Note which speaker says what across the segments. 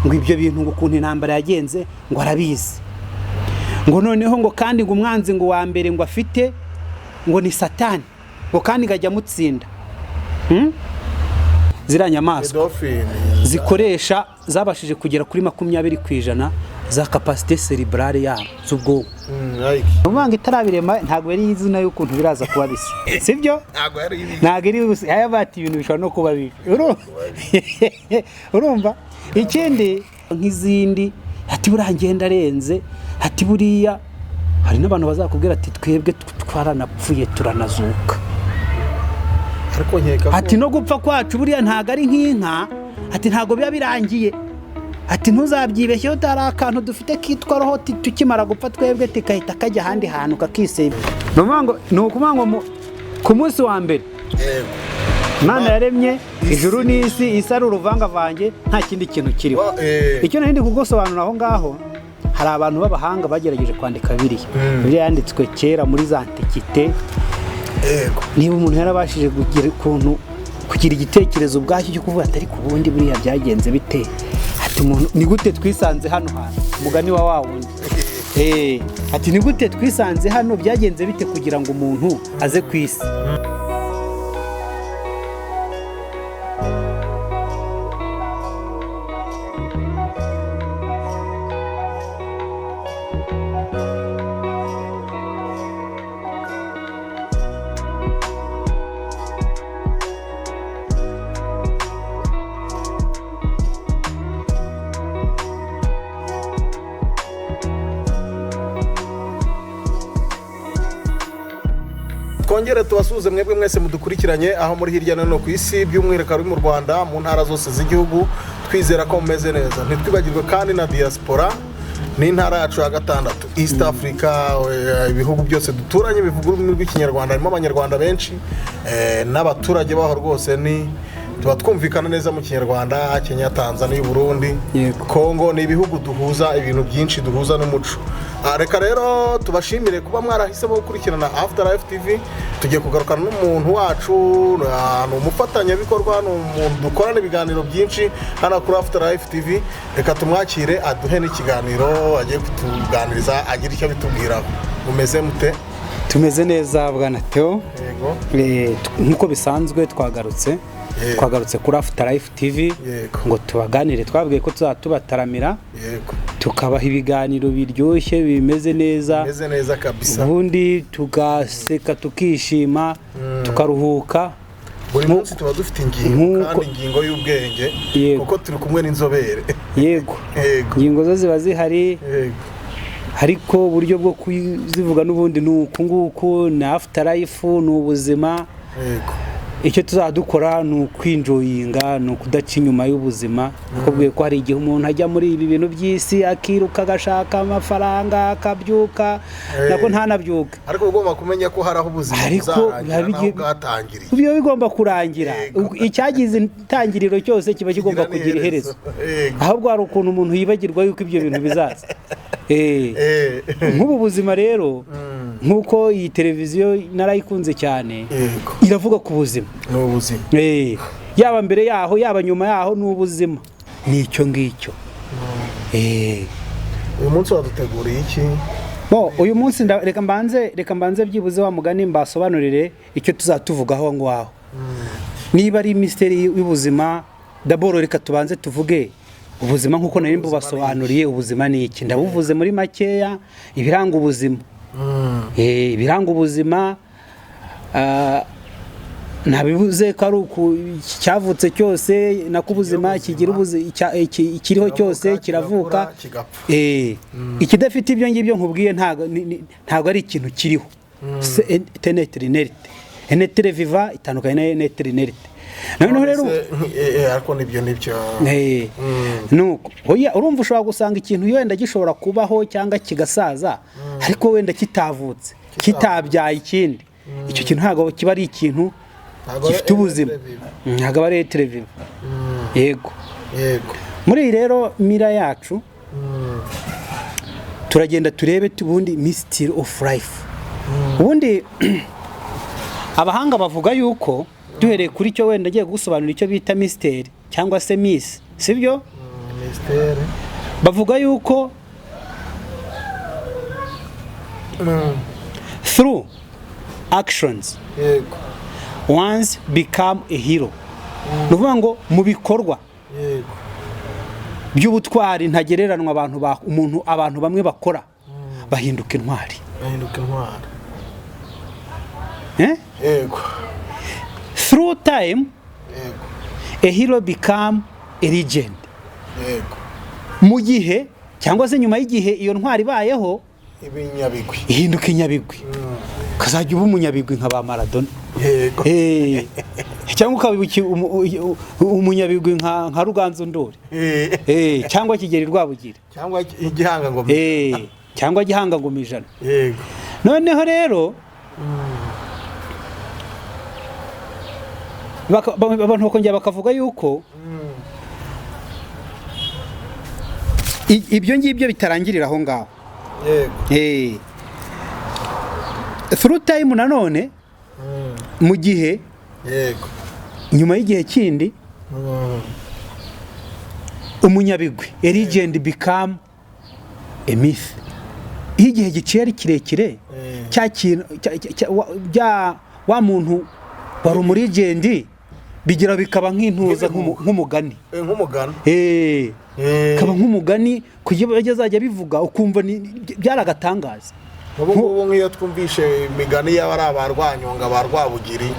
Speaker 1: ngo ibyo bintu ngo ukuntu intambara yagenze ngo arabizi, ngo noneho ngo kandi ngo umwanzi ngo wa mbere ngo afite ngo ni Satani, ngo kandi ngajya mutsinda. Ziriya nyamaswa zikoresha zabashije kugera kuri 20% za capacité cérébrale yabo z'ubwonko. Umwanga itarabirema ntago yari izina y'ukuntu biraza kuba bisa, sibyo? Ntago iri yabati ibintu bishobora no kuba bibi. Urumva ikindi nk'izindi ati burangenda arenze, ati buriya hari n'abantu bazakubwira ati twebwe twaranapfuye turanazuka, ati no gupfa kwacu buriya ntago ari nk'inka, ati ntago biba birangiye, ati ntuzabyibeshyeho utari akantu dufite kitwa roho tukimara gupfa twebwe tikahita kajya ahandi hantu kakiseba. Ni ukuvuga ngo ku munsi wa mbere Imana yaremye ijuru n'isi, isi ari uruvangavange nta kindi kintu kiriho. Icyo nari ndi kugusobanura aho ngaho, hari abantu b'abahanga bagerageje kwandika Bibiliya yanditswe kera muri za antikite. Niba umuntu yarabashije kugira igitekerezo ubwacyo cyo kuvuga atari ku bundi buriya byagenze bite, ati umuntu ni gute twisanze hano hantu, umugani wa wawundi ati ni gute twisanze hano, byagenze bite kugira ngo umuntu aze ku isi.
Speaker 2: Kongere tubasuze mwebwe mwese mudukurikiranye aho muri hirya no hino ku isi, by'umwihariko ari mu Rwanda, mu ntara zose z'igihugu. Twizera ko mumeze neza, ntitwibagirwe kandi na diaspora n'intara yacu ya gatandatu East Africa, ibihugu byose duturanye bivuga ururimi rw'ikinyarwanda, harimo abanyarwanda benshi n'abaturage baho rwose tuba twumvikana neza mu kinyarwanda. Kenya, Tanzania, Burundi, Kongo ni ibihugu duhuza ibintu byinshi, duhuza n'umuco. Reka rero tubashimire kuba mwarahisemo gukurikirana Afterlife TV. Tugiye kugarukana n'umuntu wacu, ni umufatanyabikorwa, ni umuntu dukorana ibiganiro byinshi hano kuri Afterlife TV. Reka tumwakire aduhe n'ikiganiro agiye kutuganiriza, agira icyo bitubwiraho. Mumeze mute?
Speaker 1: Tumeze neza bwana Theo. Nkuko bisanzwe twagarutse kuri Afterlife TV ngo tubaganire. Twabwiye ko tuzatubataramira tukabaha ibiganiro biryoshye bimeze neza
Speaker 2: kabisa,
Speaker 1: ubundi tugaseka tukishima tukaruhuka.
Speaker 2: Buri munsi tuba dufite ingingo, kandi ingingo y'ubwenge, kuko turi kumwe n'inzobere. Ingingo zo ziba zihari, ariko uburyo bwo kuzivuga n'ubundi nuko nguko na Afterlife ni ubuzima. Icyo tuzadukora ni ukwinjoyinga, ni ukudaca inyuma y'ubuzima. Nakubwiye ko hari igihe umuntu ajya muri ibi bintu by'isi akiruka agashaka amafaranga akabyuka, nako ntanabyuka. Ariko ugomba kumenya ko hari aho ubuzima buzarangira, bwatangiriye.
Speaker 1: Ibyo bigomba kurangira. Icyagize intangiriro cyose kiba kigomba kugira iherezo. Ahubwo hari ukuntu umuntu yibagirwa yuko ibyo bintu bizaza. Nk'ubu buzima rero, nkuko iyi televiziyo narayikunze cyane, iravuga ku buzima.
Speaker 2: N'ubuzima.
Speaker 1: Yaba mbere yaho yaba nyuma yaho n'ubuzima. Nicyo ngicyo.
Speaker 2: Uyu munsi waduteguriye iki?
Speaker 1: Uyu munsi reka mbanze byibuze wa mugani mbasobanurire icyo tuzatuvugaho ngwaho. Niba ari mysteri y'ubuzima, d'abord reka tubanze tuvuge ubuzima nkuko nari mbubasobanuriye. Ubuzima ni iki? Ndabuvuze muri makeya, ibiranga ubuzima. Ibiranga ubuzima nabivuze ko ari cyavutse cyose, nako ubuzima kigira ikiriho cyose kiravuka. Ikidafite ibyo ngibyo nkubwiye ntago ari ikintu kiriho. Enetere viva itandukanye na eternite. Noneho rero
Speaker 2: ariko nibyo
Speaker 1: nuko urumva ushobora gusanga ikintu wenda gishobora kubaho cyangwa kigasaza, ariko wenda kitavutse, kitabyaye ikindi. Icyo kintu ntago kiba ari ikintu gifite ubuzima, ntago ari etere. Muri iyi rero mira yacu turagenda turebe ubundi mystery of life. Ubundi abahanga bavuga yuko duhereye kuri cyo wenda agiye gusobanura icyo bita mystery cyangwa se miss, sibyo?
Speaker 2: Estere.
Speaker 1: bavuga yuko through actions
Speaker 2: Yego.
Speaker 1: once become a hero. Ni ukuvuga ngo mu bikorwa
Speaker 2: Yego.
Speaker 1: by'ubutwari ntagereranwa abantu bamwe bakora bahinduka intwari.
Speaker 2: Bahinduka intwari.
Speaker 1: Yego. Through time
Speaker 2: Yego.
Speaker 1: a hero become a legend.
Speaker 2: Yego.
Speaker 1: Mu gihe cyangwa se nyuma y'igihe iyo ntwari ibayeho
Speaker 2: Ibinyabigwi.
Speaker 1: ihinduka inyabigwi. Kazajya uba umunyabigwi nka ba Maradona.
Speaker 2: Yego.
Speaker 1: Cyangwa ukaba umunyabigwi nka Ruganzu Ndori. Cyangwa Kigeli Rwabugiri.
Speaker 2: Cyangwa Igihanga Ngoma.
Speaker 1: Cyangwa Gihanga Ngoma ijana.
Speaker 2: Yego.
Speaker 1: Noneho rero abantu bakongera bakavuga yuko ibyo ngibyo bitarangirira aho ngaho.
Speaker 2: Yego.
Speaker 1: Through time nanone mu gihe
Speaker 2: Yego.
Speaker 1: nyuma y'igihe kindi umunyabigwi a legend become a myth. Iyo igihe giciye ari kirekire cya kintu wa muntu wari umulegend bigira bikaba nk'intuza nk'umugani.
Speaker 2: Nk'umugani.
Speaker 1: Kaba nk'umugani kugira azajya bivuga ukumva byaragatangaza.
Speaker 2: Ubu nk'iyo twumvishe imigani y'abari abarwanyonga ba Rwabugiri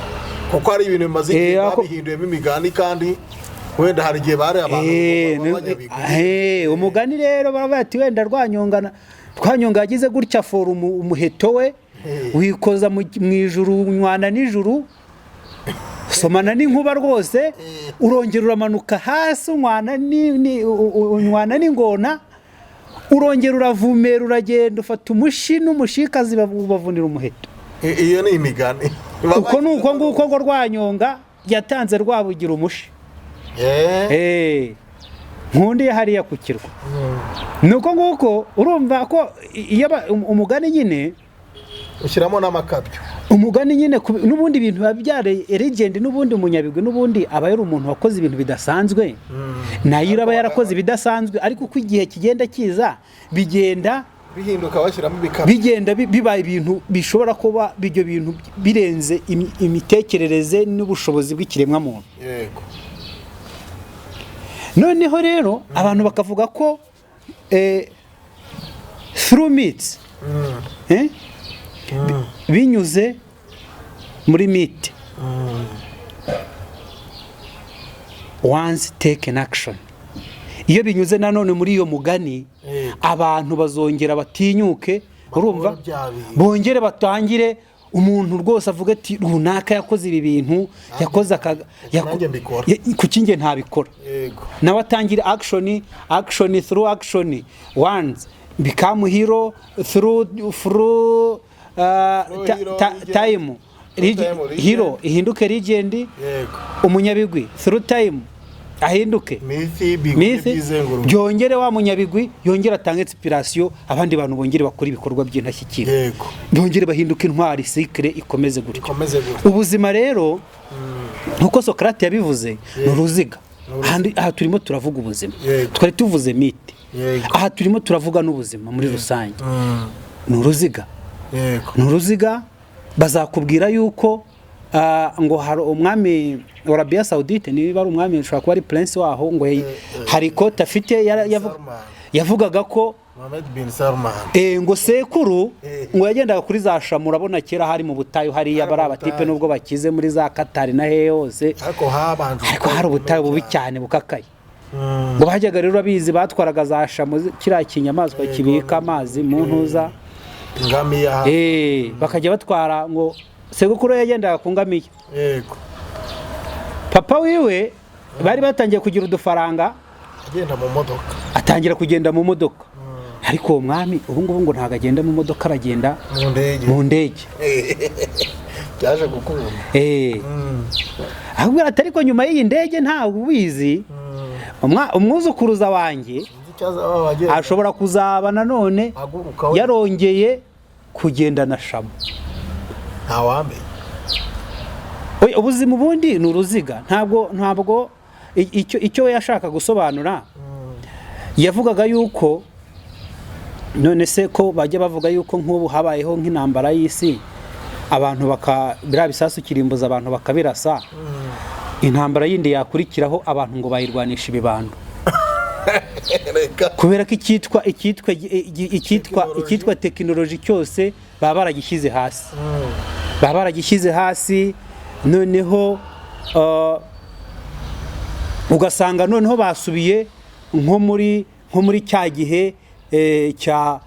Speaker 2: kuko ari ibintu bimaze igihe babihinduyemo imigani kandi wenda hari igihe bari abantu
Speaker 1: umugani rero baravuga ati wenda Rwanyonga yagize gutya fora umuheto we wikoza mu ijuru unywana n'ijuru somana n'inkuba rwose urongera uramanuka hasi unywana n'ingona urongera uravumera uragenda ufata umushi n'umushikazi bavunira umuheto.
Speaker 2: Iyo ni imigani.
Speaker 1: Uko nuko nguko ngo Rwanyonga yatanze Rwabugira umushi. Nkundi hariya ku kirwa. Nuko nguko urumva ko iyo umugani nyine
Speaker 2: ushyiramo n'amakabyo.
Speaker 1: Umugani nyine n'ubundi ibintu babyare legend n'ubundi umunyabigwi n'ubundi aba yari umuntu wakoze ibintu bidasanzwe. Nayo aba yarakoze ibidasanzwe ariko uko igihe kigenda kiza bigenda
Speaker 2: bihinduka bashyiramo ibikabyo.
Speaker 1: Bigenda bibaye ibintu bishobora kuba ibyo bintu birenze imitekerereze n'ubushobozi bw'ikiremwa muntu.
Speaker 2: Yego.
Speaker 1: Noneho rero abantu bakavuga ko through myths binyuze muri myth once take an action. Iyo binyuze nanone muri iyo mugani abantu bazongera batinyuke urumva bongere batangire umuntu rwose avuga ati runaka yakoze ibi bintu yakoze kuki nge ntabikora. Nawe atangire action through action once become hero through time hero ihinduke legend. Umunyabigwi through time ahinduke mithi byongere wa munyabigwi yongera atanga inspiration abandi bantu bongere bakora ibikorwa by'intashyikira byongere bahinduka intwari cycle ikomeze gutyo. Ubuzima rero nkuko Socrate yabivuze n'uruziga. Aha turimo turavuga ubuzima twari tuvuze miti aha turimo turavuga n'ubuzima muri rusange. N'uruziga bazakubwira yuko ngo hari umwami wa Arabia Saudite niba ari umwami ushobora kuba ari prince waho ngo hari kote afite yavugaga ko
Speaker 2: Mohammed bin Salman
Speaker 1: ngo sekuru ngo yagendaga kuri za Shamu urabona kera hari mu butayu hariya bari abatipe nubwo bakize muri za Qatar na he hose ariko hari ubutayu bubi cyane bukakaye. Ngo bajyaga rero abizi batwaraga za Shamu kiriya kinyamaswa kibika amazi mu ntuza
Speaker 2: ngamiya
Speaker 1: bakajya batwara ngo sekuru yagendaga ku ngamiya.
Speaker 2: Yego.
Speaker 1: Papa wiwe bari batangiye kugira udufaranga
Speaker 2: agenda mu modoka
Speaker 1: atangira kugenda mu modoka ariko uwo mwami ubu ngubu ngo ntago agenda mu modoka aragenda mu ndege
Speaker 2: byaje gukunda
Speaker 1: ahubwo ariko nyuma y'iyi ndege ntawe ubizi umwuzukuruza wanjye ashobora kuzaba nanone yarongeye kugenda na Shamu.
Speaker 2: Ntawamenya.
Speaker 1: Ubuzima ubundi ni uruziga ntabwo icyo we yashaka gusobanura yavugaga yuko none se ko bajya bavuga yuko nk'ubu habayeho nk'intambara y'isi abantu biriya bisasu kirimbuza abantu bakabirasa, intambara yindi yakurikiraho abantu ngo bayirwanisha ibibando kubera ko icyitwa tekinoloji cyose baba baragishyize hasi, noneho ugasanga noneho basubiye nko muri cya gihe cya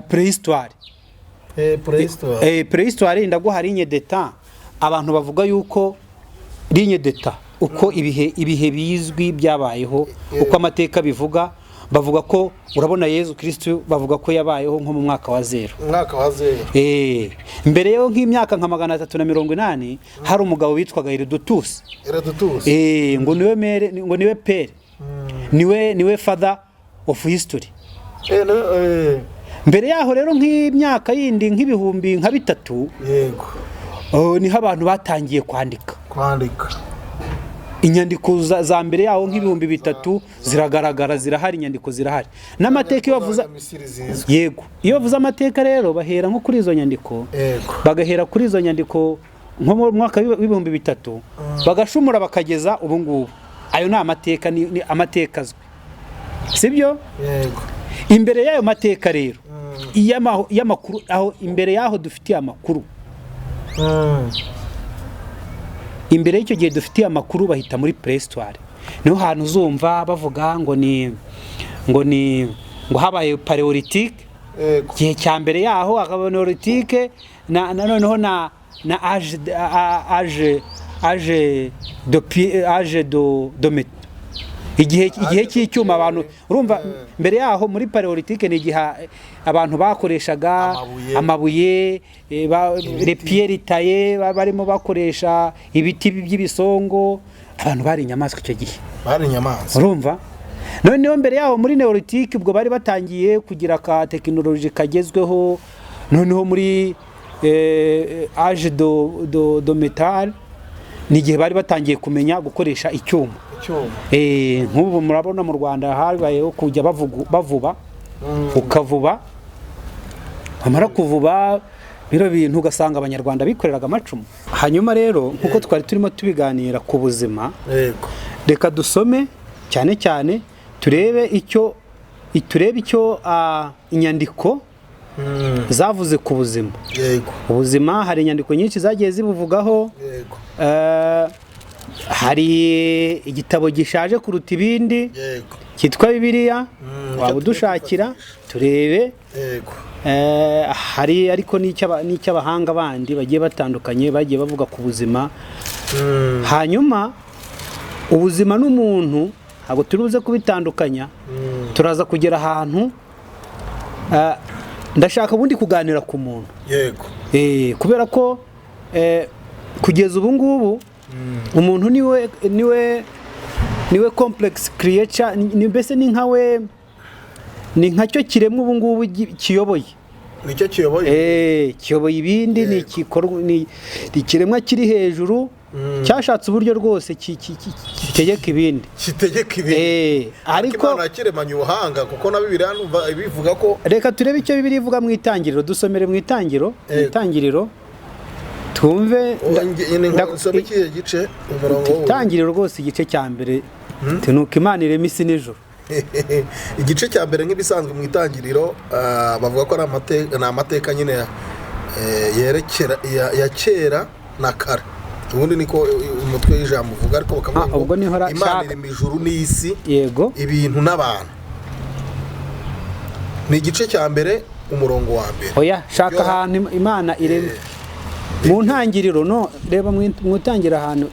Speaker 1: prehistoire. Prehistoire ndaguha ligne d'etat, abantu bavuga yuko ligne d'etat uko ibihe bizwi byabayeho, uko amateka bivuga, bavuga ko urabona Yezu Kristo bavuga ko yabayeho nko mu mwaka wa 0. Mbere yo nk'imyaka nka 380 hari umugabo witwaga Herodotus. Ngo niwe pere, niwe father of history. Mbere yaho rero nk'imyaka yindi nk'ibihumbi nka 3, yego, niho abantu batangiye kwandika inyandiko za mbere yaho nk'ibihumbi 3 ziragaragara, zirahari, inyandiko zirahari n'amateka. Iyo bavuza yego, iyo bavuza amateka rero bahera nko kuri izo nyandiko, bagahera kuri izo nyandiko nko mu mwaka w'ibihumbi 3 bagashumura bakageza ubu ngubu. Ayo ni amateka, ni amateka azwi, sibyo? Yego. Imbere y'ayo mateka rero y'amakuru, aho imbere yaho dufitiye amakuru, imbere y'icyo gihe dufitiye amakuru bahita muri prehistoire. Niho hantu uzumva bavuga ngo habaye paléolithique, gihe cya mbere yaho hakaba néolithique, noneho na âge de métal, igihe cy'icyuma. Abantu urumva mbere yaho muri paléolithique ni igihe abantu bakoreshaga amabuye, les pierres taillées, barimo bakoresha ibiti by'ibisongo. Abantu bari inyamaswa icyo gihe, urumva. Noneho mbere yaho muri néolithique ubwo bari batangiye kugira ka tekinoloji kagezweho. Noneho muri âge de métal ni igihe bari batangiye kumenya gukoresha icyuma. Nk'ubu murabona mu Rwanda habayeho kujya bavuba, ukavuba, amara kuvuba biro bintu ugasanga abanyarwanda bikoreraga amacumu. Hanyuma rero nkuko twari turimo tubiganira ku buzima, reka dusome cyane cyane turebe icyo inyandiko zavuze ku buzima. Ubuzima hari inyandiko nyinshi zagiye zibuvugaho. Hari igitabo gishaje kuruta ibindi cyitwa Bibiliya, waba udushakira turebe. Hari ariko n'icy'abahanga bandi bagiye batandukanye bagiye bavuga ku buzima. Hanyuma ubuzima n'umuntu ntabwo turuze kubitandukanya, turaza kugera ahantu. Ndashaka ubundi kuganira ku muntu, kubera ko kugeza ubu ngubu umuntu niwe complex creature, mbese ni nkacyo kiremwa ubu ngubu kiyoboye.
Speaker 2: Nicyo kiyoboye?
Speaker 1: Kiyoboye ibindi, ni ikiremwa kiri hejuru, cyashatse uburyo rwose kitegeka ibindi.
Speaker 2: Ariko kiremanye ubuhanga, kuko na Bibiliya bivuga ko.
Speaker 1: Reka turebe icyo Bibiliya ivuga mu Itangiriro. Dusomere mu Itangiriro twumve. Itangiriro rwose igice cya mbere, nuko Imana irema isi n'ijuru.
Speaker 2: Igice cya mbere nk'ibisanzwe mu Itangiriro bavuga ko ari amateka nyine ya kera na kare. Ubundi niko umutwe w'ijambo uvuga, ariko bakavuga ngo Imana irema ijuru n'isi, yego, ibintu n'abantu. Ni igice cya mbere umurongo wa mbere.
Speaker 1: Oya, shaka ahantu Imana irema mu ntangiriro. No, reba mu Itangiriro ahantu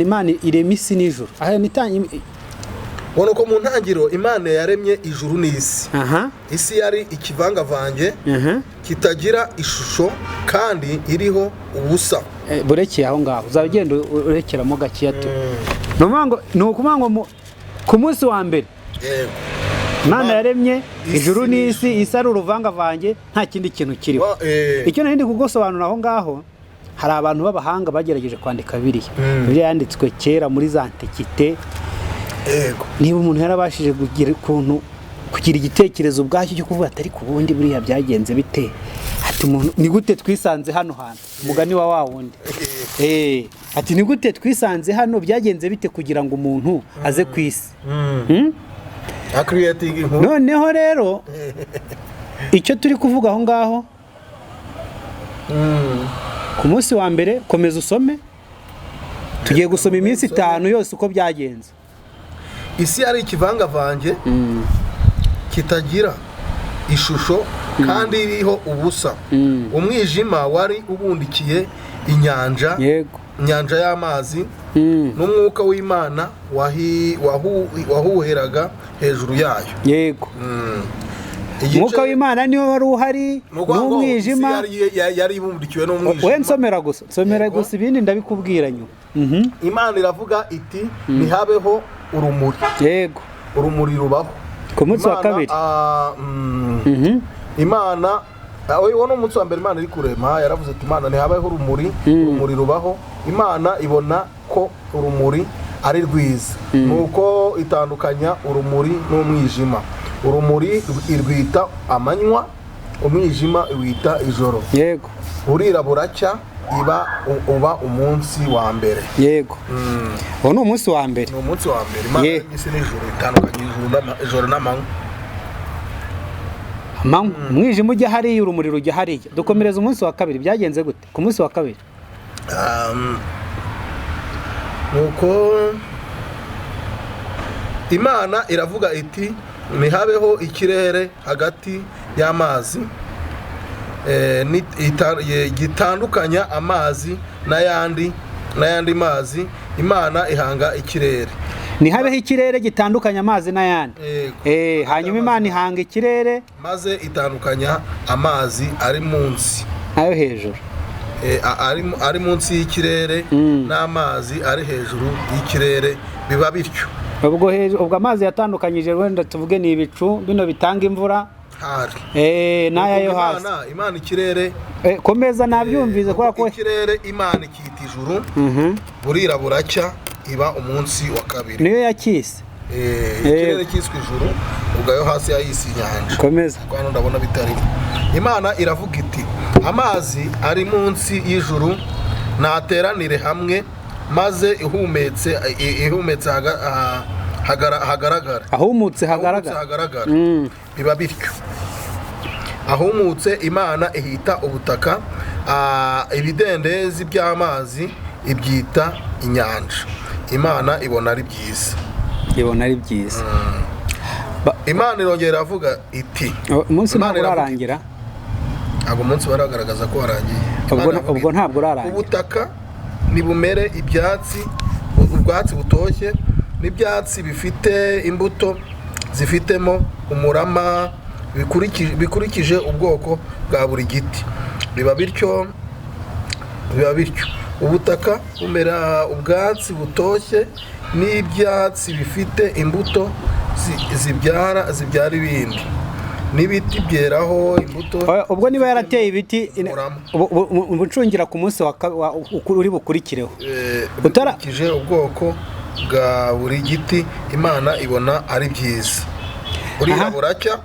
Speaker 1: Imana irema isi n'ijuru.
Speaker 2: Ubona ko mu ntangiriro Imana yaremye ijuru n'isi. Isi yari ikivangavange kitagira ishusho kandi iriho ubusa.
Speaker 1: Burekeye aho ngaho uzagenda urekeramo gakiya tu. Ni ukuvuga ngo ku munsi wa mbere Imana yaremye ijuru n'isi, isi ari uruvangavange, nta kindi kintu kiriho. Icyo nari ndi kugusobanura aho ngaho, hari abantu b'abahanga bagerageje kwandika Bibiliya. Bibiliya yanditswe kera muri za Antikite,
Speaker 2: yego
Speaker 1: niba umuntu yarabashije kugira igitekerezo ubwacyo cyo kuvuga atari ku bundi buriya byagenze bite, ati umuntu ni gute twisanze hano hantu, umugani wa wundi ati ni gute twisanze hano, byagenze bite kugira ngo umuntu aze ku isi. Noneho rero icyo turi kuvuga aho ngaho ku munsi wa mbere komeza usome, tugiye gusoma iminsi 5 yose uko byagenze.
Speaker 2: Isi ari ikivangavange kitagira ishusho kandi iriho ubusa, umwijima wari ubundikiye inyanja, inyanja y'amazi, n'umwuka w'Imana wahuheraga hejuru yayo.
Speaker 1: Yego umwuka w'Imana niwe wari uhari, n'umwijima
Speaker 2: yari ibundikiwe n'umwijima.
Speaker 1: We nsomera gusa ibindi ndabikubwira nyuma.
Speaker 2: Imana iravuga iti ntihabeho urumuri.
Speaker 1: Yego
Speaker 2: urumuri rubaho
Speaker 1: ku munsi wa kabiri.
Speaker 2: Imana uwo ni umunsi wa mbere Imana iri kurema, yaravuze ati Imana ntihabeho urumuri, urumuri rubaho. Imana ibona ko urumuri ari rwiza, nuko itandukanya urumuri n'umwijima. Urumuri irwita amanywa, umwijima iwita ijoro.
Speaker 1: Yego
Speaker 2: burira buracya uba umunsi wa mbere.
Speaker 1: Yego uwo ni umunsi wa mbere.
Speaker 2: Ni umunsi wa mbere. Imana y'isi n'ijoro itandukanye ijoro n'amanywa.
Speaker 1: Umwijima ujya hariya, urumuri rujya hariya. Dukomereza umunsi wa kabiri, byagenze gute ku munsi wa kabiri?
Speaker 2: Nuko Imana iravuga iti ntihabeho ikirere hagati y'amazi, gitandukanya amazi n'ayandi mazi. Imana ihanga ikirere.
Speaker 1: Ntihabeho ikirere gitandukanya amazi n'ayandi. Hanyuma Imana ihanga ikirere
Speaker 2: maze itandukanya amazi ari munsi
Speaker 1: ayo hejuru,
Speaker 2: ari munsi y'ikirere n'amazi ari hejuru y'ikirere, biba bityo.
Speaker 1: Ubwo amazi yatandukanyije wenda tuvuge ni ibicu bino bitanga imvura n'aya yo hasi.
Speaker 2: Imana ikirere
Speaker 1: komeza nabyumvize kubera ko
Speaker 2: ikirere Imana ikita ijuru, burira buracya iba umunsi wa kabiri.
Speaker 1: Niyo yakise
Speaker 2: ikirere kiswe ijuru, ubwo yo hasi yayisi inyanja.
Speaker 1: Komeza
Speaker 2: kwano ndabona bitari. Imana iravuga iti amazi ari munsi y'ijuru nateranire hamwe, maze ihumetse hagaragara.
Speaker 1: Ahumutse hagaragara.
Speaker 2: Biba bityo. Ahumutse Imana ihita ubutaka, ibidendezi by'amazi ibyita inyanja. Imana ibona ari byiza. Imana irongera iravuga iti
Speaker 1: umunsi ntabwo urarangira.
Speaker 2: Ntabwo umunsi baragaragaza ko warangiye.
Speaker 1: Ubwo ntabwo urarangira.
Speaker 2: Ubutaka nibumere ubwatsi butoshye n'ibyatsi bifite imbuto zifitemo umurama, bikurikije ubwoko bwa buri giti. Biba bityo. Ubutaka bumera ubwatsi butoshye n'ibyatsi bifite imbuto zibyara ibindi, n'ibiti byeraho imbuto.
Speaker 1: Ubwo niba yarateye ibiti ubucungira ku munsi uri bukurikireho,
Speaker 2: bikurikije ubwoko bwa buri giti. Imana ibona ari byiza. Burira buracya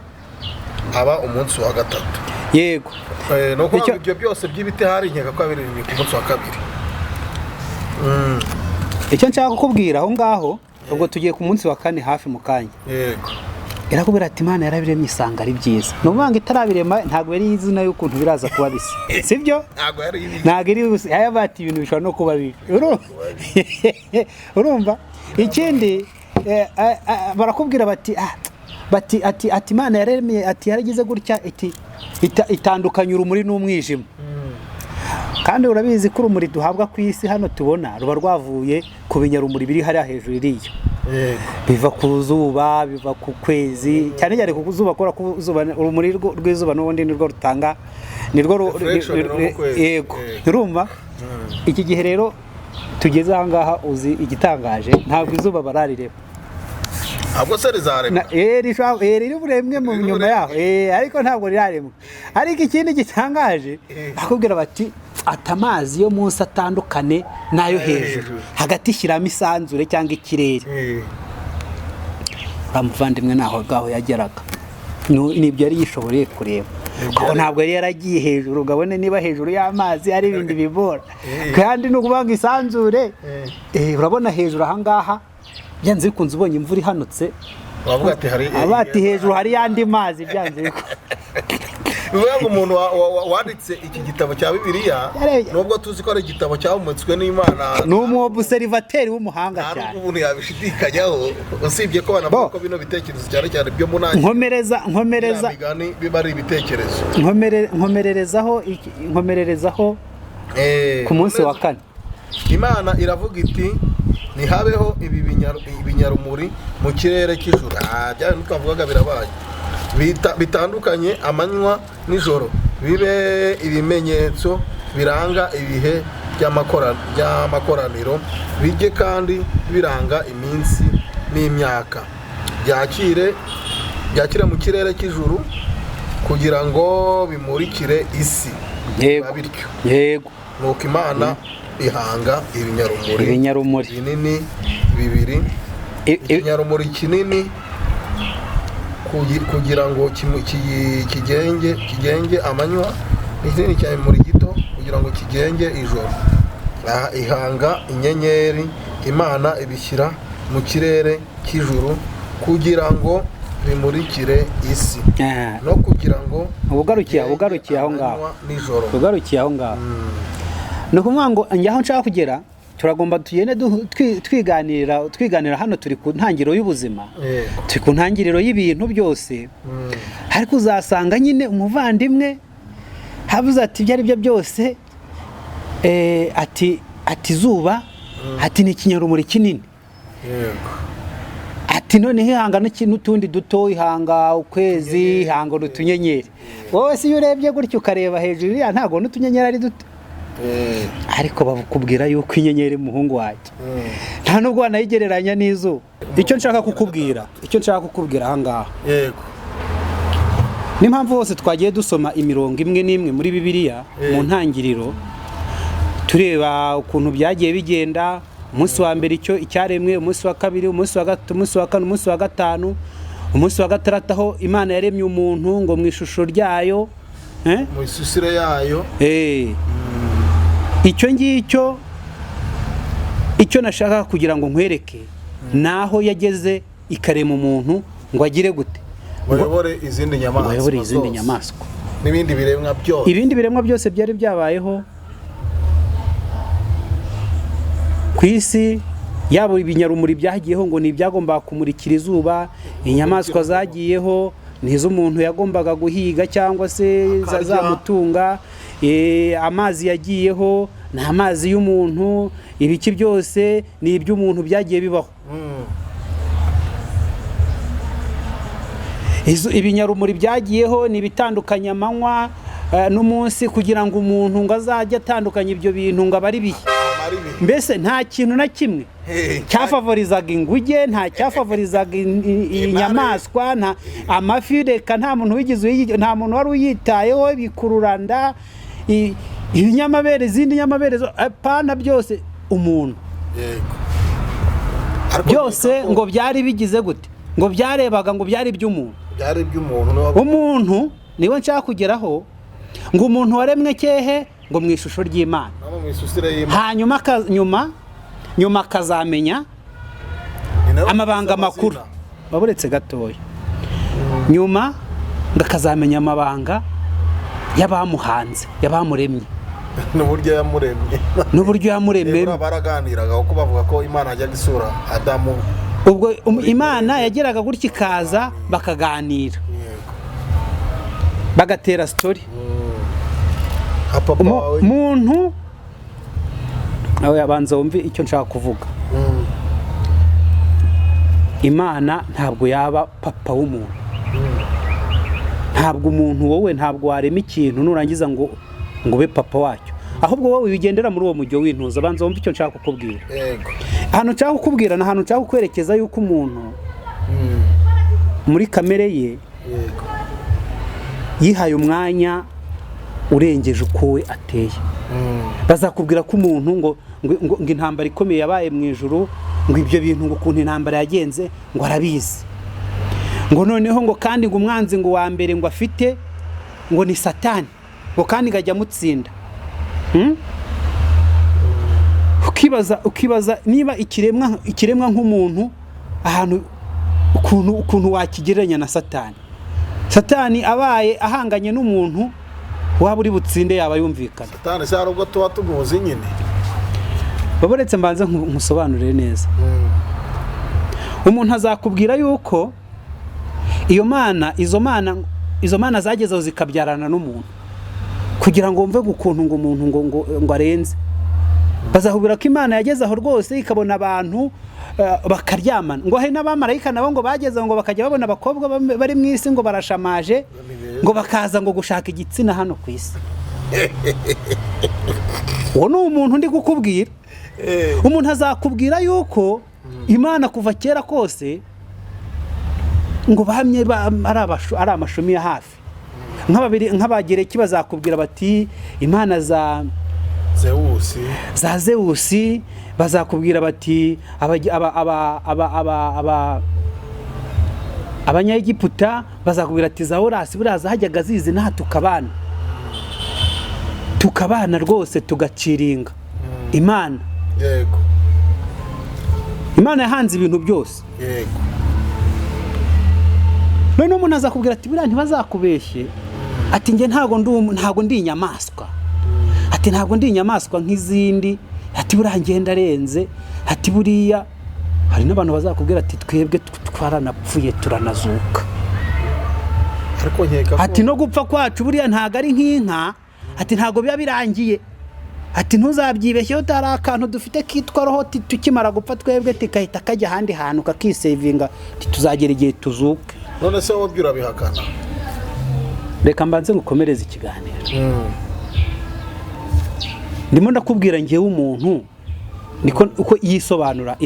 Speaker 2: aba umunsi wa gatatu.
Speaker 1: Yego
Speaker 2: nuko ibyo byose by'ibiti hari nkeka ko birindwi ku munsi wa kabiri.
Speaker 1: Icyo nshaka kukubwira aho ngaho, ubwo tugiye ku munsi wa kane hafi mu kanya.
Speaker 2: Yego
Speaker 1: irakubwira ati Imana yarabiremye isanga ari byiza. Numvanga itarabirema ntabwo yari izina y'ukuntu biraza kuba bisa, sibyo? Ntabwo iri yabati ibintu bishobora no kuba bibi. Urumva ikindi barakubwira bati Imana yaremye ati yaragize gutya itandukanya urumuri n'umwijima. Kandi urabizi ko urumuri duhabwa ku isi hano tubona ruba rwavuye ku binyarumuri biri hariya hejuru iriya. Biva ku zuba, biva ku kwezi, cyane cyane ku zuba, kubera ko urumuri rw'izuba n'ubundi nirwo rutanga yego. Urumva iki gihe rero tugeze aha ngaha, uzi igitangaje, ntabwo izuba bararireba.
Speaker 2: Ntabwo se rizaremwa.
Speaker 1: Riri buremwe mu nyuma yaho, ariko ntabwo riraremwa. Ariko ikindi gitangaje bakubwira bati atamazi yo munsi atandukane nayo hejuru, hagati shyiramo isanzure cyangwa ikirere. muvandimwe naho gaho yageraga nibyo yari yishoboreye kureba kuko ntabwo yari yaragiye hejuru ugabone niba hejuru y'amazi ari ibindi bibora kandi ni ukuvuga ngo isanzure urabona hejuru ahangaha byanze bikunze ubonye imvura ihanutse abati hejuru hari yandi mazi byanze bikunze
Speaker 2: bivuga ngo umuntu wanditse iki gitabo cya Bibiliya nubwo tuzi ko ari igitabo cyahumetswe n'Imana
Speaker 1: ni umubuserivateri w'umuhanga cyane
Speaker 2: ntabwo umuntu yabishidikanyaho usibye ko banavuga ko bino bitekerezo cyane cyane byo munange
Speaker 1: nkomereza
Speaker 2: biba ari ibitekerezo
Speaker 1: nkomererezaho ku munsi wa kane
Speaker 2: Imana iravuga iti ntihabeho ibi binyarumuri mu kirere cy'ijuru bya bintu twavugaga birabaye bitandukanye amanywa nijoro bibe ibimenyetso biranga ibihe by'amakoraniro bijye kandi biranga iminsi n'imyaka byakire mu kirere cy'ijuru kugira ngo bimurikire isi bityo
Speaker 1: yego
Speaker 2: nuko Imana ihanga ibinyarumuri binini bibiri ikinyarumuri kinini kugira ngo kigenge amanywa n'ikindi cyane muri gito kugira ngo kigenge ijoro ihanga inyenyeri Imana ibishyira mu kirere cy'ijuru kugira ngo bimurikire isi no kugira ngo
Speaker 1: ugarukiye aho ngaho ugarukiye aho ngaho ni ukuvuga ngo njyaho nshaka kugera turagomba tugende twiganira hano turi ku ntangiriro y'ubuzima turi ku ntangiriro y'ibintu byose ariko uzasanga nyine umuvandimwe habuze ati ibyo ari byo byose ati izuba ati ni ikinyarumuri kinini ati noneho ihanga n'utundi duto ihanga ukwezi ihanga n'utunyenyeri wowe si iyo urebye gutyo ukareba hejuru iriya ntabwo n'utunyenyeri ari duto ariko bakubwira yuko inyenyeri muhungu wanjye nta nubwo wanayigereranya n'izuba icyo nshaka kukubwira ahangaha
Speaker 2: yego
Speaker 1: n'impamvu hose twagiye dusoma imirongo imwe n'imwe muri Bibiliya mu ntangiriro tureba ukuntu byagiye bigenda umunsi wa mbere icyaremwe umunsi wa kabiri umunsi wa gatatu umunsi wa kane umunsi wa gatanu umunsi wa gatandatu aho Imana yaremye umuntu ngo mu ishusho ryayo
Speaker 2: mu isusire yayo
Speaker 1: icyo ngicyo icyo nashaka kugira ngo nkwereke naho yageze ikarema umuntu ngo agire gute
Speaker 2: bayobore izindi
Speaker 1: nyamaswa
Speaker 2: ibindi
Speaker 1: biremwa byose byari byabayeho ku isi yaba ibinyarumuri byagiyeho ngo ni ibyagombaga kumurikira izuba inyamaswa zagiyeho nizo umuntu yagombaga guhiga cyangwa se zamutunga amazi yagiyeho ni amazi y'umuntu ibiki byose ni iby'umuntu byagiye bibaho ibinyarumuri byagiyeho ni ibitandukanya amanywa n'umunsi kugira ngo umuntu ngo azajye atandukanya ibyo bintu ngo aba ari bihe mbese nta kintu na kimwe cyafavorizaga inguge nta cyafavorizaga inyamaswa nta amafi reka nta muntu wari uyitayeho bikururanda ibinyamabere izindi nyamabere pana byose umuntu byose ngo byari bigize gute ngo byarebaga ngo byari iby'umuntu umuntu niwe nshaka kugeraho ngo umuntu waremwe cyehe ngo mu ishusho ry'Imana hanyuma nyuma akazamenya amabanga makuru baburetse gatoya nyuma ngo akazamenya amabanga y'abamuhanze y'abamuremye n'uburyo yamuremye
Speaker 2: baraganiraga kuko bavuga ko Imana yajyaga isura Adamu
Speaker 1: ubwo Imana yageraga gutya ikaza bakaganira bagatera story umuntu nawe yabanza wumve icyo nshaka kuvuga Imana ntabwo yaba papa w'umuntu ntabwo umuntu wowe ntabwo warema ikintu nurangiza ngo ube papa wacyo ahubwo wowe wigendera muri uwo mujyo w'intuza banza wumve icyo nshaka kukubwira ahantu nshaka kukubwira n'ahantu nshaka kukwerekeza yuko umuntu muri kamere ye yihaye umwanya urengeje uko we ateye bazakubwira ko umuntu ngo intambara ikomeye yabaye mu ijuru ngo ibyo bintu ngo ukuntu intambara yagenze ngo arabizi ngo noneho ngo kandi ngo umwanzi ngo wa mbere ngo afite ngo ni Satani, ngo kandi ngajya mutsinda. Ukibaza niba ikiremwa nk'umuntu ahantu ukuntu wakigereranya na Satani. Satani abaye ahanganye n'umuntu waba uri butsinde yaba yumvikana.
Speaker 2: Satani cyari ubwo tuba tumuzi nyine.
Speaker 1: Baboretse mbanze nkusobanurire neza. Umuntu azakubwira yuko izo mana zagezeho zikabyarana n'umuntu kugira ngo wumve gukuntu ngo umuntu ngo arenze. Bazahubira ko Imana yageze aho rwose ikabona abantu bakaryamana, ngo hari n'abamarayika nabo ngo bageze ngo bakajya babona abakobwa bari mu isi ngo barashamaje ngo bakaza ngo gushaka igitsina hano ku isi. Uwo ni umuntu ndi kukubwira. Umuntu azakubwira yuko Imana kuva kera kose ngo bahamye ari amashumi ya hafi. Nk'abagereki bazakubwira bati Imana za Zeusi, bazakubwira bati Abanyagiputa bazakubwira ati za Horasi buraza hajyaga zizi naha tukabana rwose tugaciringa. Imana
Speaker 2: yego,
Speaker 1: Imana yahanze ibintu byose.
Speaker 2: Yego.
Speaker 1: None umuntu azakubwira ati buriya ntibazakubeshye, ati nge ntago ndi inyamaswa, ati ntago ndi inyamaswa nk'izindi, ati buriya ngenda arenze, ati buriya hari n'abantu bazakubwira ati twebwe twaranapfuye turanazuka,
Speaker 2: ariko nkeka
Speaker 1: ati no gupfa kwacu buriya ntago ari nk'inka, ati ntago biba birangiye, ati ntuzabyibeshyeho utari akantu dufite kitwa roho tukimara gupfa twebwe tikahita kajya ahandi hantu kakisevinga tuzagera igihe tuzuke.
Speaker 2: None se wowe urabihakana?
Speaker 1: Reka mbanze ngukomereze ikiganiro. Ndimo ndakubwira ngewe umuntu niko uko yisobanura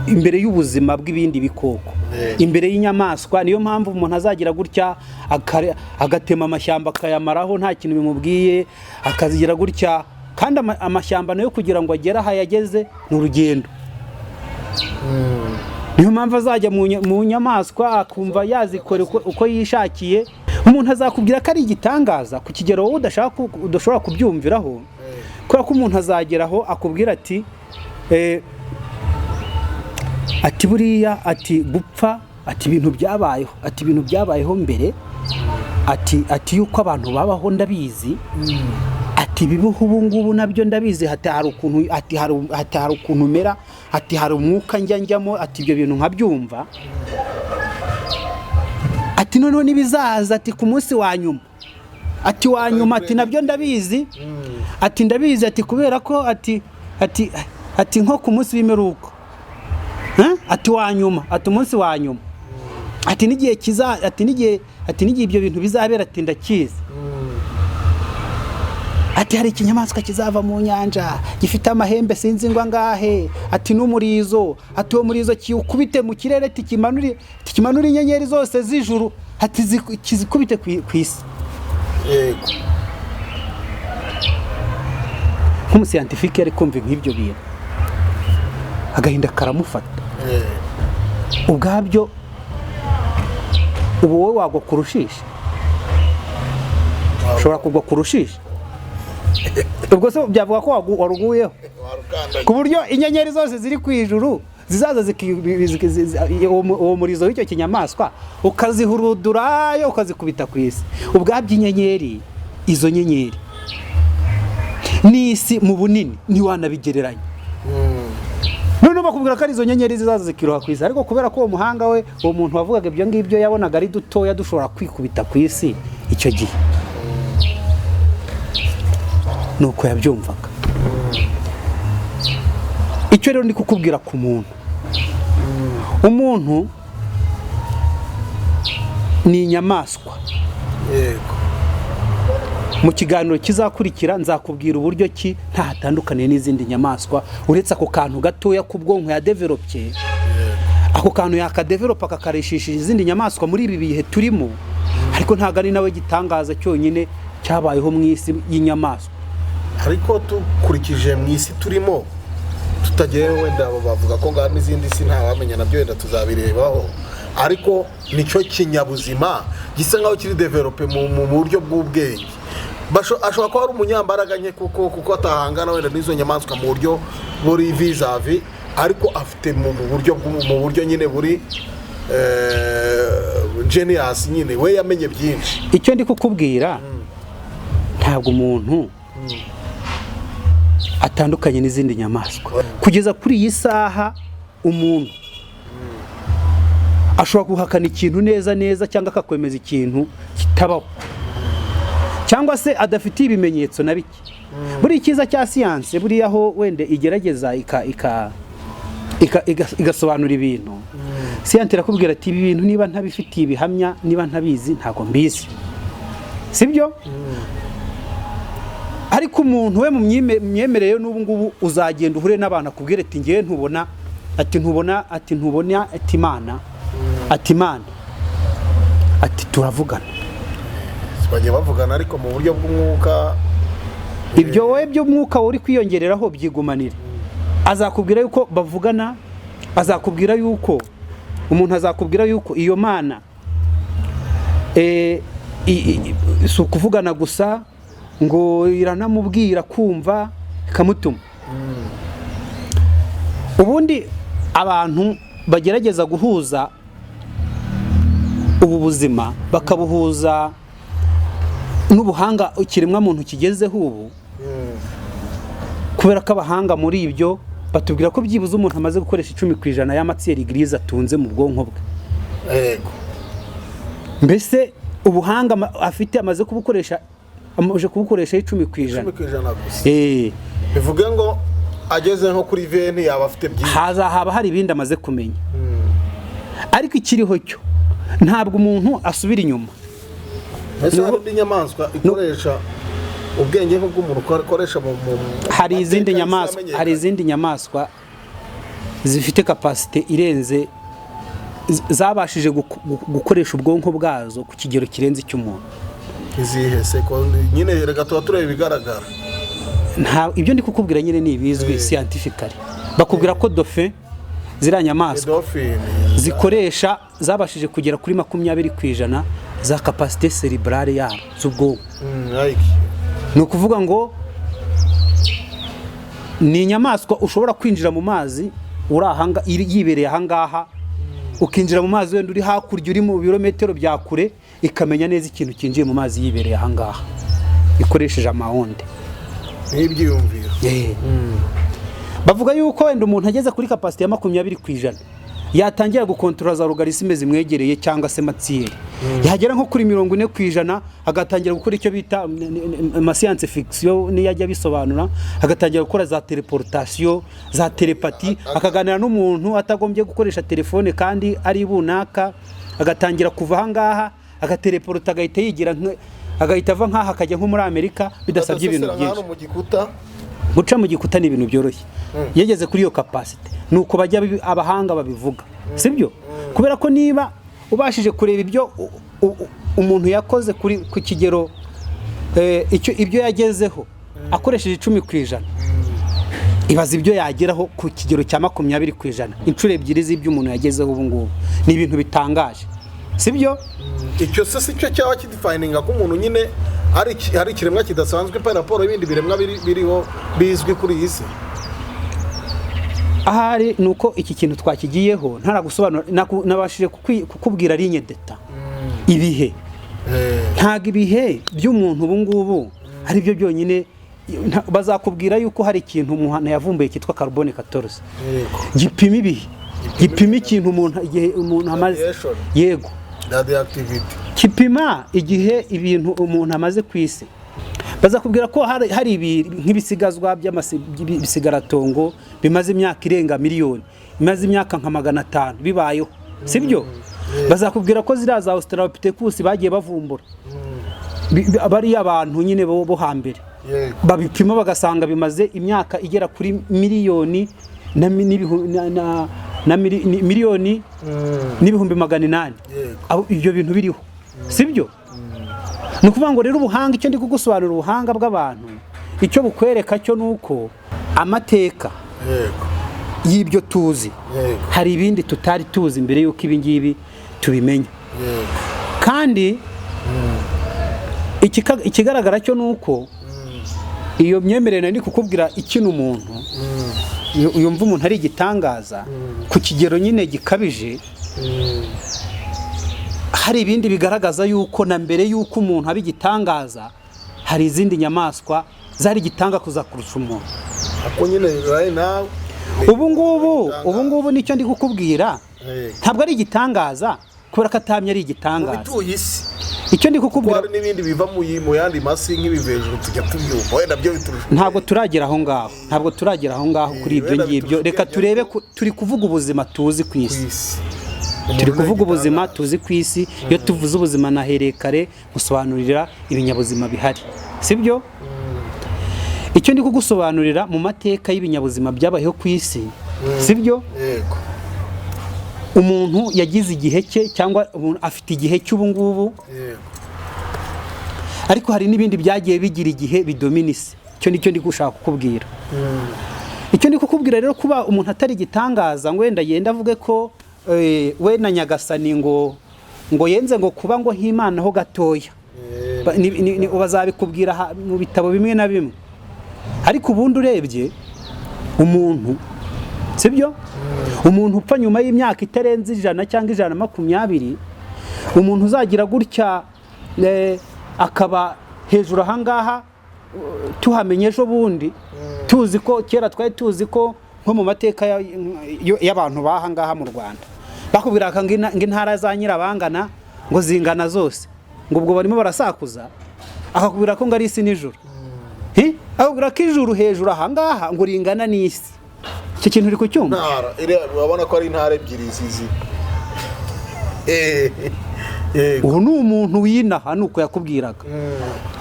Speaker 1: imbere y'ubuzima bw'ibindi bikoko, imbere y'inyamaswa. Niyo mpamvu umuntu azagira gutya agatema amashyamba akayamaraho nta kintu bimubwiye, akazigira gutya. Kandi amashyamba nayo kugira ngo agere aho yageze ni urugendo. Niyo mpamvu azajya mu nyamaswa akumva yazikora uko yishakiye. Umuntu azakubwira ko ari igitangaza ku kigero wowe udashobora kubyumviraho, kubera ko umuntu azageraho akubwira ati buriya ati gupfa, ati ibintu byabayeho mbere, ati yuko abantu babaho ndabizi, ati bibuho ubu ngubu nabyo ndabizi, ati hari ukuntu umera, ati hari umwuka njyamo, ati ibyo bintu nkabyumva, ati noneho nibizaza, ati ku munsi wa nyuma, ati wa nyuma, ati nabyo ndabizi, ati ndabizi, ati kubera ko ati nko ku munsi w'imperuka, ati wa nyuma, ati umunsi wa nyuma, ati n'igihe n'igihe ibyo bintu bizabera, ati ndakizi, ati hari ikinyamaswa kizava mu nyanja gifite amahembe sinzi ngo angahe, ati n'umurizo, ati uwo murizo kiwukubite mu kirere tikimanura inyenyeri zose z'ijuru, ati kizikubite ku isi.
Speaker 2: Yego.
Speaker 1: Nk'umusiyantifike yari kumva nk'ibyo bintu agahinda karamufata. Ubwabyo ubu wowe wagwa kurushisha, ushobora kugwa kurushisha. Ubwo se byavuga ko waruguyeho ku buryo inyenyeri zose ziri ku ijuru zizaza uwo murizo w'icyo kinyamaswa ukazihurudurayo ukazikubita ku isi. Ubwabyo inyenyeri, izo nyenyeri n'isi mu bunini ntiwanabigereranya. None bakubwira ko ari izo nyenyeri zizaza zikiroha ku isi, ariko kubera ko uwo muhanga we, uwo muntu wavugaga ibyo ngibyo yabonaga ari dutoya dushobora kwikubita ku isi icyo gihe, nuko yabyumvaga. Icyo rero ndi kukubwira ku muntu, umuntu ni inyamaswa.
Speaker 2: Yego.
Speaker 1: Mu kiganiro kizakurikira nzakubwira uburyo ki nta hatandukaniye n'izindi nyamaswa, uretse ako kantu gatoya k'ubwonko ya developye. Ako kantu yakadevelopa akakarishishije izindi nyamaswa muri ibi bihe turimo, ariko ntago ari nawe gitangaza cyonyine cyabayeho mu isi y'inyamaswa.
Speaker 2: Ariko tukurikije mu isi turimo, tutagiye wenda bavuga ko ngana n'izindi si nta wamenya nabyo wenda tuzabirebaho, ariko nicyo kinyabuzima gisa nkaho kiri develope mu buryo bw'ubwenge. Ashobora kuba ari umunyambaraga nke kuko atahangana wenda n'izo nyamaswa mu buryo buri vizavi, ariko afite mu buryo nyine buri genius nyine, we yamenye byinshi.
Speaker 1: Icyo ndi kukubwira ntabwo umuntu atandukanye n'izindi nyamaswa. Kugeza kuri iyi saha umuntu ashobora guhakana ikintu neza cyangwa akakwemeza ikintu kitabaho, cyangwa se adafitiye ibimenyetso na bike. Buri cyiza cya siyanse buriya aho wenda igerageza igasobanura ibintu, siyanse irakubwira ati ibi bintu niba ntabifitiye ibihamya, niba ntabizi ntabwo mbizi, sibyo? Ariko umuntu we mu myemerere n'ubu ngubu uzagenda uhure n'abantu akubwira ati ngiye ntubona ati Imana ati turavugana.
Speaker 2: Bajye bavugana ariko mu buryo bw'umwuka.
Speaker 1: Ibyo wowe by'umwuka uri kwiyongereraho byigumanira. Azakubwira yuko bavugana, azakubwira yuko umuntu azakubwira yuko iyo Mana si ukuvugana gusa ngo iranamubwira kumva ikamutuma. Ubundi abantu bagerageza guhuza ubu buzima bakabuhuza n'ubuhanga ikiremwa muntu kigezeho ubu, kubera ko abahanga muri ibyo batubwira ko byibuze umuntu amaze gukoresha 10% y'amatsiyeri girize atunze mu bwonko bwe.
Speaker 2: Yego.
Speaker 1: Mbese ubuhanga afite amaze kubukoresha 10%.
Speaker 2: 10% gusa. Bivuga ngo ageze nko kuri veni yaba afite byinshi.
Speaker 1: Haba hari ibindi amaze kumenya. Ariko ikiriho cyo ntabwo umuntu asubira inyuma.
Speaker 2: Ese hari inyamaswa ikoresha ubwenge bw'umuntu ukoresha mu
Speaker 1: hari izindi nyamaswa zifite capacity irenze, zabashije gukoresha ubwonko bwazo ku kigero kirenze icy'umuntu.
Speaker 2: Izihe sekondi nyine rega tuba tureba ibigaragara.
Speaker 1: Ibyo ndi kukubwira nyine ni ibizwi scientifically. Bakubwira ko dauphin ziriya nyamaswa zikoresha, zabashije kugera kuri 20% za capacité cérébrale yabo z'ubwonko. Ni ukuvuga ngo ni inyamaswa ushobora kwinjira mu mazi uri ahanga yibereye ahangaha, ukinjira mu mazi wenda uri hakurya uri mu birometero bya kure, ikamenya neza ikintu kinjiye mu mazi yibereye ahangaha ikoresheje amahonde
Speaker 2: n'ibyiyumviro.
Speaker 1: Bavuga yuko wenda umuntu ageze kuri capacity ya 20% yatangira gukontrola za logaritme zimwegereye cyangwa se matsiyeri, yagera nko kuri 40% agatangira gukora icyo bita science fiction, ni yajya bisobanura, agatangira gukora za teleportation, za telepati, akaganira n'umuntu atagombye gukoresha telefone kandi ari bunaka, agatangira kuva ahangaha agateleporta, agahita yigira agahita ava nkaha akajya nko muri Amerika bidasabye ibintu byinshi. Guca mu gikuta ni ibintu byoroshye. Yegeze kuri iyo capacity nuko bajya abahanga babivuga, sibyo? Kubera ko niba ubashije kureba ibyo umuntu yakoze ku kigero ibyo yagezeho akoresheje 10%, ibaza ibyo yageraho ku kigero cya 20%, inshuro ebyiri z'ibyo umuntu yagezeho ubu ngubu. Ni ibintu bitangaje, sibyo?
Speaker 2: Icyo se cyo cyaba kidefininga ko umuntu nyine hari ikiremwa kidasanzwe pa raporo y'ibindi biremwa biriho bizwi kuri iyi si.
Speaker 1: Ahari nuko iki kintu twakigiyeho ntaragusobanura, nabashije kukubwira ligne d'etat. Ibihe ntago ibihe by'umuntu ubu ngubu ari byo byonyine. Bazakubwira yuko hari ikintu umuntu yavumbuye cyitwa carbone 14 gipima ibihe, gipima ikintu umuntu amaze. Yego,
Speaker 2: radioactivity
Speaker 1: kipima igihe ibintu umuntu amaze ku isi. Bazakubwira ko hari nk'ibisigazwa by'amasigararatongo bimaze imyaka irenga miliyoni, bimaze imyaka nka 500 bibayeho, sibyo? Bazakubwira ko ziraza Australopithecus bagiye bavumbura, bari abantu nyine bo hambere, babipima bagasanga bimaze imyaka igera kuri miliyoni miliyoni n'ibihumbi 800. Ibyo bintu biriho, sibyo? Ni ukuvuga ngo rero ubuhanga, icyo ndi kugusobanura ubuhanga bw'abantu, icyo bukwereka cyo nuko amateka y'ibyo tuzi. Hari ibindi tutari tuzi mbere y'uko ibi ngibi tubimenya. Kandi ikigaragara cyo nuko iyo myemerere ndi kukubwira ikintu umuntu yumva umuntu ari igitangaza ku kigero nyine gikabije. Hari ibindi bigaragaza yuko na mbere yuko umuntu aba igitangaza hari izindi nyamaswa zari gitanga kuza kurusha umuntu.
Speaker 2: Ako nyine right now
Speaker 1: ubu ngubu nicyo ndi kukubwira, ntabwo ari igitangaza kubera ko atamye ari igitangaza. Icyo ndi kukubwira
Speaker 2: hari n'ibindi biva mu yandi masi nk'ibivejuru tujya tubyumva wenda byo biturusha.
Speaker 1: Ntabwo turagera aho ngaho kuri ibyo ngibyo. Reka turebe turi kuvuga ubuzima tuzi ku isi. Turi kuvuga ubuzima tuzi ku isi. Iyo tuvuze ubuzima nahereye kare gusobanurira ibinyabuzima bihari, sibyo? Icyo ndi kugusobanurira mu mateka y'ibinyabuzima byabayeho ku isi, sibyo?
Speaker 2: Yego.
Speaker 1: Umuntu yagize igihe cye cyangwa afite igihe cy'ubu ngubu. Ariko hari n'ibindi byagiye bigira igihe bidominise. Icyo nicyo ndi gushaka kukubwira. Icyo ndi kukubwira rero kuba umuntu atari igitangaza ngo wenda yenda avuge ko we na Nyagasani ngo yenze ngo kuba ngo h'Imana ho gatoya. Bazabikubwira mu bitabo bimwe na bimwe. Ariko ubundi urebye umuntu, sibyo? Umuntu upfa nyuma y'imyaka itarenze 100 cyangwa 120, umuntu uzagira gutya akaba hejuru ahangaha tuhamenye ejo bundi, tuzi ko kera twari tuzi ko nko mu mateka y'abantu bahangaha mu Rwanda bakubwira ngo intara za Nyirabangana ngo zingana zose, ngo ubwo barimo barasakuza, akakubwira ko ngo ari isi n'ijuru. Akubwira ko ijuru hejuru ahangaha ngo ringana n'isi. Icyo kintu uri kucyumva?
Speaker 2: Urabona ko ari intara ebyiri zizi.
Speaker 1: Ubu ni umuntu winaha nuko yakubwiraga.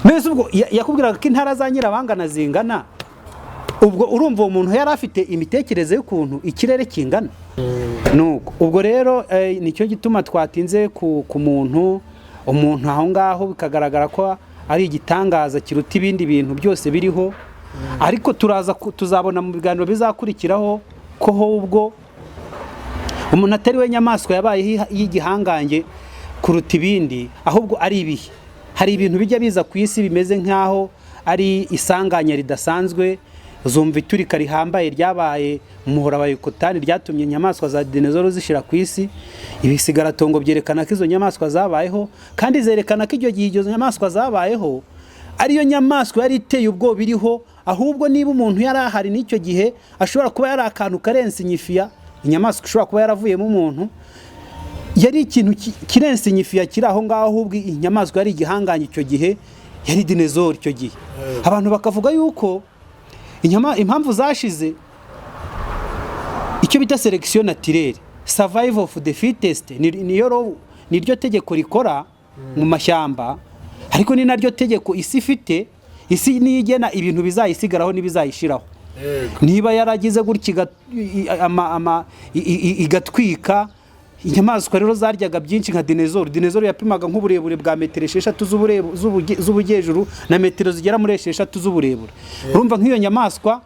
Speaker 1: Mbese ubwo yakubwiraga ko intara za Nyirabangana zingana, ubwo urumva uwo muntu yari afite imitekerereze y'ukuntu ikirere kingana. Nuko ubwo rero nicyo gituma twatinze ku umuntu aho ngaho bikagaragara ko ari igitangaza kiruta ibindi bintu byose biriho. Ariko tuzabona mu biganiro bizakurikiraho ko ubwo umuntu atari we nyamaswa yabaye y'igihangange kuruta ibindi, ahubwo ari ibihe. Hari ibintu bijya biza ku isi bimeze nk'aho ari isanganya ridasanzwe. Uzumva iturika rihambaye ryabaye umuhora wa Yucatan ryatumye inyamaswa za dinozoro zishira ku isi. Ibisigaratongo byerekana ko izo nyamaswa zabayeho, kandi zerekana ko izo nyamaswa zabayeho ariyo nyamaswa yari iteye ubwo biriho. Ahubwo niba umuntu yari ahari n'icyo gihe ashobora kuba yari akantu karenze inyifiya, inyamaswa ishobora kuba yaravuyemo umuntu, yari ikintu kirenze inyifiya kiri aho ngaho. Ahubwo inyamaswa yari igihanganye icyo gihe yari dinozoro icyo gihe. Abantu bakavuga yuko impamvu zashize icyo bita selection naturelle, survival of the fittest, niryo tegeko rikora mu mashyamba, ariko ni naryo tegeko isi ifite. Isi nigena ibintu bizayisigaraho n'ibizayishiraho. Niba yaragize gutya igatwika, inyamaswa rero zaryaga byinshi nka dinozoro yapimaga nk'uburebure bwa metero 6 z'ubujyejuru na metero zigera muri 6 z'uburebure. Urumva nk'iyo nyamaswa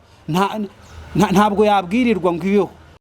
Speaker 1: ntabwo yabwirirwa ngo ibeho.